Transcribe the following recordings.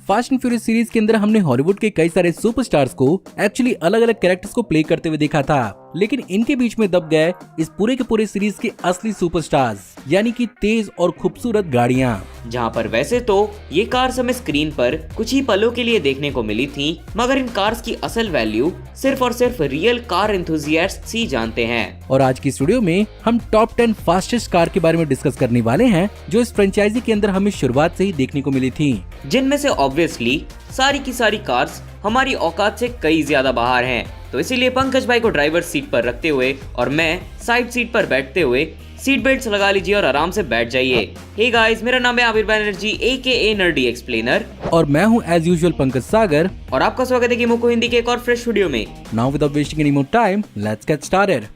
Fast and furious series के अंदर हमने हॉलीवुड के कई सारे सुपरस्टार्स को एक्चुअली अलग अलग कैरेक्टर्स को प्ले करते हुए देखा था, लेकिन इनके बीच में दब गए इस पूरे के पूरे सीरीज के असली सुपरस्टार्स, यानी कि तेज और खूबसूरत गाड़ियां। जहां पर वैसे तो ये कार्स हमें स्क्रीन पर कुछ ही पलों के लिए देखने को मिली थी, मगर इन कार्स की असल वैल्यू सिर्फ और सिर्फ रियल कार एंथुसियास्ट्स ही जानते हैं। और आज की स्टूडियो में हम टॉप 10 फास्टेस्ट कार के बारे में डिस्कस करने वाले हैं, जो इस फ्रेंचाइजी के अंदर हमें शुरुआत से ही देखने को मिली थी, जिनमें से ऑब्वियसली सारी की सारी कार्स हमारी औकात से कई ज्यादा बाहर हैं। तो इसीलिए पंकज भाई को ड्राइवर सीट पर रखते हुए और मैं साइड सीट पर बैठते हुए सीट बेल्ट्स लगा लीजिए और आराम से बैठ जाइए। हे गाइस, मेरा नाम है आबिर बैनर्जी AKA नर्डी एक्सप्लेनर, और मैं हूं एज यूजुअल पंकज सागर, और आपका स्वागत है कीमो को हिंदी के एक और फ्रेश वीडियो में। Now without wasting any more time, let's get started.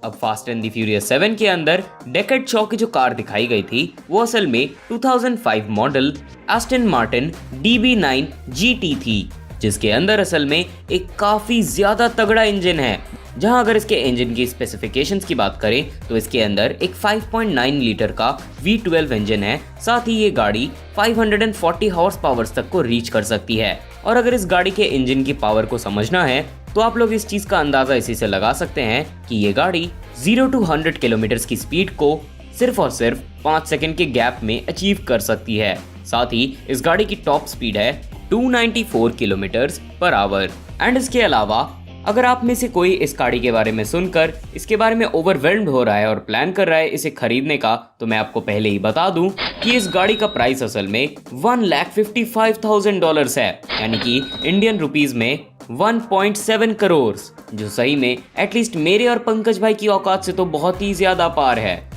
अब फास्ट एंड द फ्यूरियस 7 के अंदर डेकेड शॉ की जो कार दिखाई गई थी वो असल में 2005 model Aston Martin DB9 GT थी, जिसके अंदर असल में एक काफी ज्यादा तगड़ा इंजन है। जहां अगर इसके इंजन की स्पेसिफिकेशंस की बात करें तो इसके अंदर एक 5.9 लीटर का V12 इंजन है। साथ ही ये गाड़ी 540 हॉर्स पावर्स तक को रीच कर सकती है। और अगर इस गाड़ी के इंजन की पावर को समझना है तो आप लोग इस चीज का अंदाजा इसी से लगा सकते हैं कि ये गाड़ी 0 to 100 किलोमीटर की स्पीड को सिर्फ और सिर्फ 5 सेकंड के गैप में अचीव कर सकती है। साथ ही इस गाड़ी की टॉप स्पीड है 294 किलोमीटर पर आवर। एंड इसके अलावा अगर आप में से कोई इस गाड़ी के बारे में सुनकर इसके बारे में ओवरवेल्म्ड हो रहा है और प्लान कर रहा है इसे खरीदने का, तो मैं आपको पहले ही बता दूं कि इस गाड़ी का प्राइस असल में $1,55,000 है, यानी कि इंडियन रुपीस में 1.7 करोड़, जो सही में एटलीस्ट मेरे और पंकज भाई की औकात से तो बहुत ही ज्यादा पार है।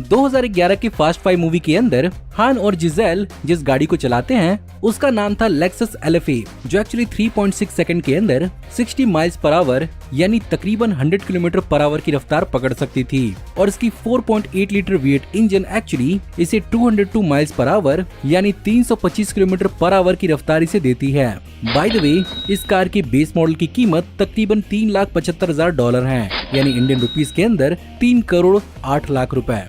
2011 की फास्ट 5 मूवी के अंदर हान और जिजेल जिस गाड़ी को चलाते हैं उसका नाम था लेक्सस LFA, जो एक्चुअली 3.6 सेकंड के अंदर 60 माइल्स पर आवर यानी तकरीबन 100 किलोमीटर पर आवर की रफ्तार पकड़ सकती थी। और इसकी 4.8 लीटर V8 इंजन एक्चुअली इसे 202 माइल्स पर आवर यानी 325 किलोमीटर पर आवर की रफ्तार इसे देती है। बाय द वे, इस कार की बेस मॉडल की कीमत तकरीबन $3,75,000 है, यानी इंडियन रुपीस के अंदर 3 करोड़ 8 लाख रुपए।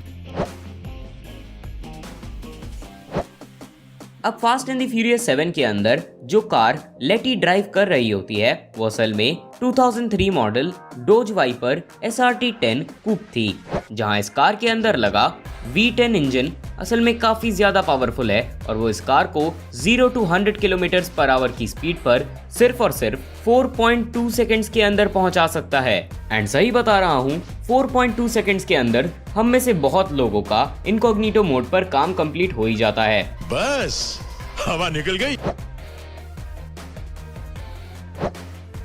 अब फास्ट एंड द फ्यूरियस 7 के अंदर जो कार लेटी ड्राइव कर रही होती है वो असल में 2003 मॉडल डोज वाइपर SRT10 कूप थी, जहां इस कार के अंदर लगा V10 इंजन असल में काफी ज्यादा पावरफुल है और वो इस कार को 0 to 100 किलोमीटर पर आवर की स्पीड पर सिर्फ और सिर्फ 4.2 सेकंड्स के अंदर पहुंचा सकता है। एंड सही बता रहा हूं, 4.2 सेकंड्स के अंदर हम में से बहुत लोगों का इनकॉग्निटो मोड पर काम कंप्लीट हो ही जाता है। बस हवा निकल गई।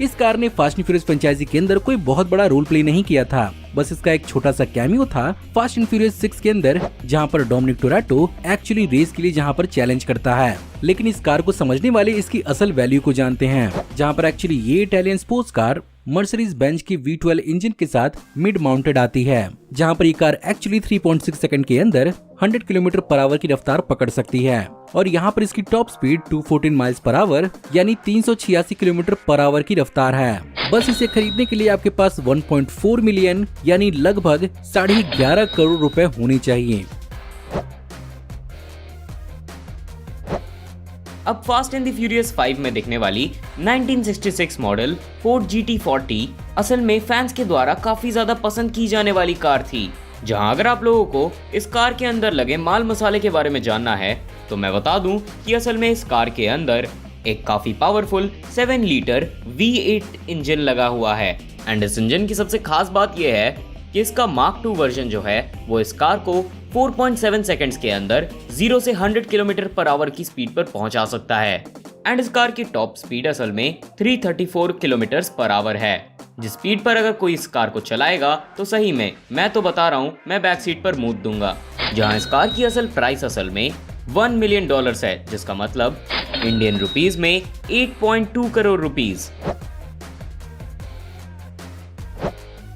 इस कार ने फास्ट एंड फ्यूरियस फ्रेंचाइजी के अंदर कोई बहुत बड़ा रोल प्ले नहीं किया था, बस इसका एक छोटा सा कैमियो था फास्ट एंड फ्यूरियस 6 के अंदर, जहां पर डोमिनिक टोरेटो एक्चुअली रेस के लिए जहां पर चैलेंज करता है। लेकिन इस कार को समझने वाले इसकी असल वैल्यू को जानते हैं, जहां पर एक्चुअली ये Italian sports car Mercedes Benz की V12 इंजन के साथ मिड माउंटेड आती है, जहां पर ये कार एक्चुअली 3.6 सेकंड के अंदर 100 किलोमीटर पर आवर की रफ्तार पकड़ सकती है। और यहाँ पर इसकी top speed 214 miles per hour यानी 386 किलोमीटर पर आवर की रफ्तार है। बस इसे खरीदने के लिए आपके पास 1.4 मिलियन यानी लगभग 11.5 करोड़ रुपए होने चाहिए। अब फास्ट एंड द फ्यूरियस 5 में दिखने वाली 1966 मॉडल फोर्ड GT40 असल में फैंस के द्वारा काफी ज्यादा पसंद की जाने वाली कार थी। जहां अगर आप लोगों को इस कार के अंदर लगे माल मसाले के बारे में जानना है तो मैं बता दूं कि असल में इस कार के अंदर एक काफी पावरफुल 7 लीटर V8 इंजन लगा हुआ है। एंड इस इंजन की सबसे खास बात यह है कि इसका मार्क 2 वर्जन जो है वो इस कार को 4.7 सेकंड्स के अंदर 0 से 100 किलोमीटर पर आवर की स्पीड पर पहुंचा सकता है। एंड इस कार की टॉप स्पीड असल में 334 किलोमीटर पर आवर है, जिस स्पीड पर अगर कोई इस कार को चलाएगा तो सही में मैं तो बता रहा हूँ मैं बैक सीट पर मूत दूंगा। जहाँ इस कार की असल प्राइस असल में $1 मिलियन है, जिसका मतलब इंडियन रुपीस में 8.2 crore rupees.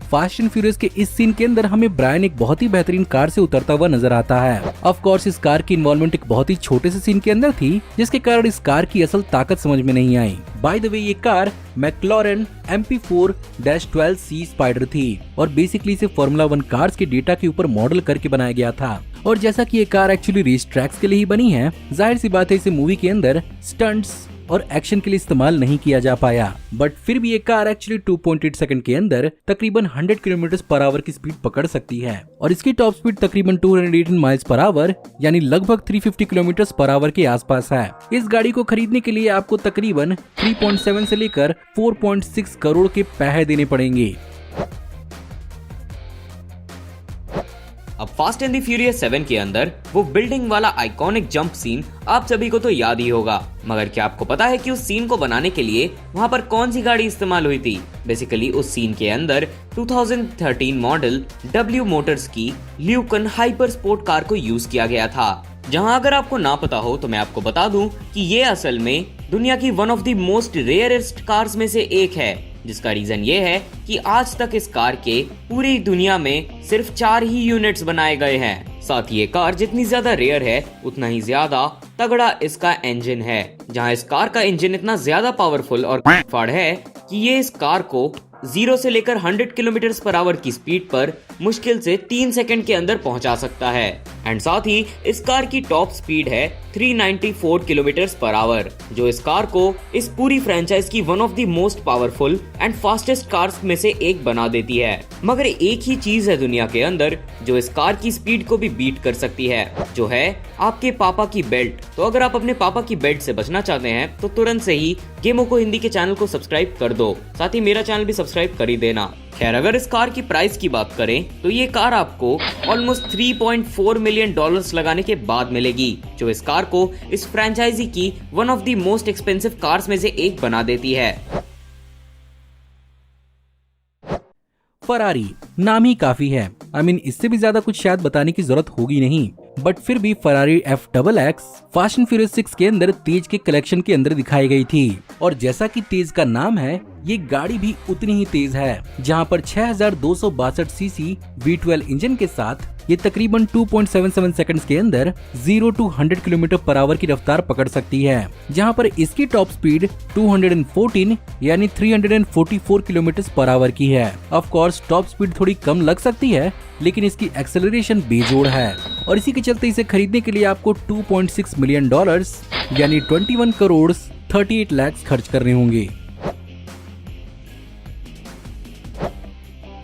Fast and furious के इस सीन के अंदर हमें ब्रायन एक बहुत ही बेहतरीन कार से उतरता हुआ नजर आता है। ऑफ कोर्स इस कार की इन्वॉल्वमेंट एक बहुत ही छोटे से सीन के अंदर थी, जिसके कारण इस कार की असल ताकत समझ में नहीं आई। बाय द वे ये कार मैक्लॉरेन MP4-12C स्पाइडर थी और बेसिकली इसे फॉर्मूला 1 कार्स के डेटा के ऊपर मॉडल करके बनाया गया था। और जैसा कि ये कार एक्चुअली रेस ट्रैक्स के लिए ही बनी है, जाहिर सी बात है इसे मूवी के अंदर स्टंट्स और एक्शन के लिए इस्तेमाल नहीं किया जा पाया। बट फिर भी ये कार एक्चुअली 2.8 सेकंड के अंदर तकरीबन 100 किलोमीटर पर आवर की स्पीड पकड़ सकती है और इसकी टॉप स्पीड तकरीबन 218 माइल्स पर आवर यानी लगभग 350 किलोमीटर पर आवर के आसपास है। इस गाड़ी को खरीदने के लिए आपको तकरीबन 3.7 से लेकर 4.6 करोड़ के पैसे देने पड़ेंगे। अब फास्ट एंड द फ्यूरियस 7 के अंदर वो बिल्डिंग वाला आइकॉनिक जंप सीन आप सभी को तो याद ही होगा, मगर क्या आपको पता है कि उस सीन को बनाने के लिए वहां पर कौन सी गाड़ी इस्तेमाल हुई थी? बेसिकली उस सीन के अंदर 2013 मॉडल W मोटर्स की ल्यूकन हाइपर स्पोर्ट कार को यूज किया गया था। जहां अगर आपको ना पता हो तो मैं आपको बता दूं कि ये असल में दुनिया की one of the most rarest cars में से एक है, जिसका रीजन ये है कि आज तक इस कार के पूरी दुनिया में सिर्फ 4 ही यूनिट्स बनाए गए हैं। साथ ही ये कार जितनी ज्यादा रेयर है उतना ही ज्यादा तगड़ा इसका इंजन है। जहां इस कार का इंजन इतना ज्यादा पावरफुल और फाड़ है कि ये इस कार को 0 से लेकर 100 किलोमीटर पर आवर की स्पीड पर मुश्किल से 3 सेकंड के अंदर पहुंचा सकता है। एंड साथ ही इस कार की टॉप स्पीड है 394 किलोमीटर पर आवर, जो इस कार को इस पूरी फ्रेंचाइज की one of the most powerful and fastest cars में से एक बना देती है। मगर एक ही चीज है दुनिया के अंदर जो इस कार की स्पीड को भी बीट कर सकती है, जो है आपके पापा की बेल्ट। तो अगर आप अपने पापा की बेल्ट से बचना चाहते हैं तो तुरंत से ही गेमो को हिंदी के चैनल को सब्सक्राइब कर दो, साथ ही मेरा चैनल भी सब्सक्राइब कर ही देना। खैर, अगर इस कार की प्राइस की बात करें तो ये कार आपको ऑलमोस्ट 3.4 मिलियन डॉलर्स लगाने के बाद मिलेगी, जो इस कार को इस फ्रेंचाइजी की one of the most expensive cars में से एक बना देती है। फरारी नाम ही काफी है। इससे भी ज्यादा कुछ शायद बताने की जरूरत होगी नहीं, बट फिर भी Ferrari FXX fast and furious 6 के अंदर तेज के कलेक्शन के अंदर दिखाई गई थी। और जैसा कि तेज का नाम है, ये गाड़ी भी उतनी ही तेज है, जहां पर 6262 सीसी V12 इंजन के साथ ये तकरीबन 2.77 सेकंड्स के अंदर 0 to 100 किलोमीटर पर आवर की रफ्तार पकड़ सकती है, जहां पर इसकी टॉप स्पीड 214 यानी 344 किलोमीटर पर आवर की है। ऑफ कोर्स टॉप स्पीड थोड़ी कम लग सकती है, लेकिन इसकी एक्सेलरेशन बेजोड़ है और इसी के चलते इसे खरीदने के लिए आपको 2.6 मिलियन डॉलर्स यानी 21 करोड़ 38 लाख खर्च करने होंगे।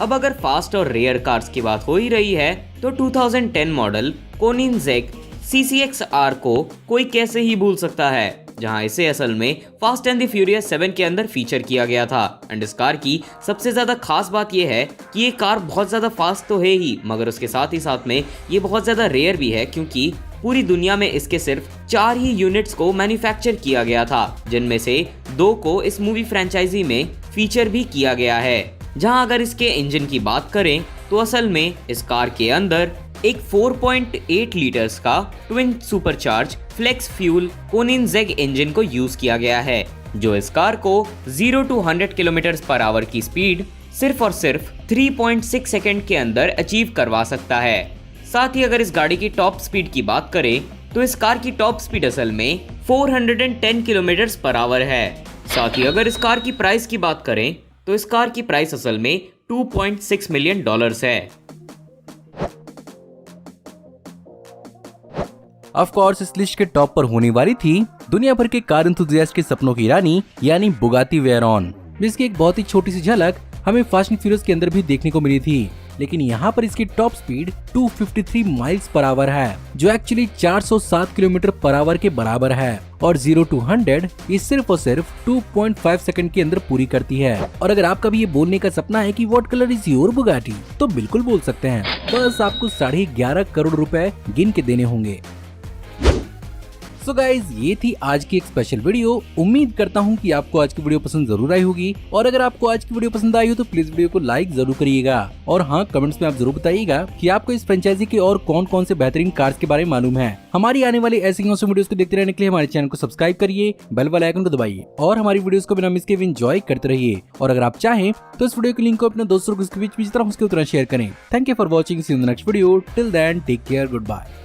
अब अगर फास्ट और रेयर कार्स की बात हो ही रही है तो 2010 मॉडल कोनिनजेग CCX-R को कोई कैसे ही भूल सकता है, जहां इसे असल में फास्ट एंड द फ्यूरियस 7 के अंदर फीचर किया गया था। एंड इस कार की सबसे ज्यादा खास बात यह है कि ये कार बहुत ज्यादा फास्ट तो है ही, मगर उसके साथ ही साथ में ये बहुत ज्यादा रेयर भी है, क्योंकि पूरी दुनिया में इसके सिर्फ 4 ही यूनिट्स को मैन्युफैक्चर किया गया था, जिनमें से 2 को इस मूवी फ्रेंचाइजी में फीचर भी किया गया है। जहां अगर इसके इंजन की बात करें तो असल में इस कार के अंदर एक 4.8 लीटर्स का twin supercharge flex fuel Koenigsegg engine को यूज किया गया है, जो इस कार को 0 to 100 किलोमीटर पर आवर की स्पीड सिर्फ और सिर्फ 3.6 सेकंड के अंदर अचीव करवा सकता है। साथ ही अगर इस गाड़ी की टॉप स्पीड की बात करें तो इस कार की टॉप स्पीड असल में 410 किलोमीटर पर आवर है। साथ ही अगर इस कार की प्राइस की बात करें तो इस कार की प्राइस असल में 2.6 मिलियन डॉलर्स है। ऑफ कोर्स इस लिस्ट के टॉप पर होने वाली थी दुनिया भर के कार एंथुसियास्ट के सपनों की रानी यानी बुगाटी वेयरॉन, जिसकी एक बहुत ही छोटी सी झलक हमें फास्ट एंड फ्यूरियस के अंदर भी देखने को मिली थी। लेकिन यहाँ पर इसकी top speed 253 miles per hour है, जो एक्चुअली 407 किलोमीटर पर आवर के बराबर है और 0 to 100 ये सिर्फ और सिर्फ 2.5 सेकंड के अंदर पूरी करती है। और अगर आपका भी ये बोलने का सपना है कि what colour is your Bugatti, तो बिल्कुल बोल सकते हैं, बस आपको 11.5 करोड़ रुपए गिन के देने होंगे। सो गाइज ये थी आज की एक स्पेशल वीडियो। उम्मीद करता हूँ कि आपको आज की वीडियो पसंद जरूर आई होगी, और अगर आपको आज की वीडियो पसंद आई हो तो प्लीज वीडियो को लाइक जरूर करिएगा। और हाँ, कमेंट्स में आप जरूर बताइएगा कि आपको इस फ्रेंचाइजी के और कौन कौन से बेहतरीन कार्स के बारे में मालूम है। हमारी आने वाली ऐसी वीडियोस को देखते रहने के लिए हमारे चैनल को सब्सक्राइब करिए, बेल वाले आइकन को दबाइए और हमारी वीडियोस को बिना मिस किए एंजॉय करते रहिए। और अगर आप चाहें तो इस वीडियो के लिंक को अपने दोस्तों के बीच जितना हो सके उतना शेयर करें। Thank you for watching, see you in the next video. Till then take care, good bye.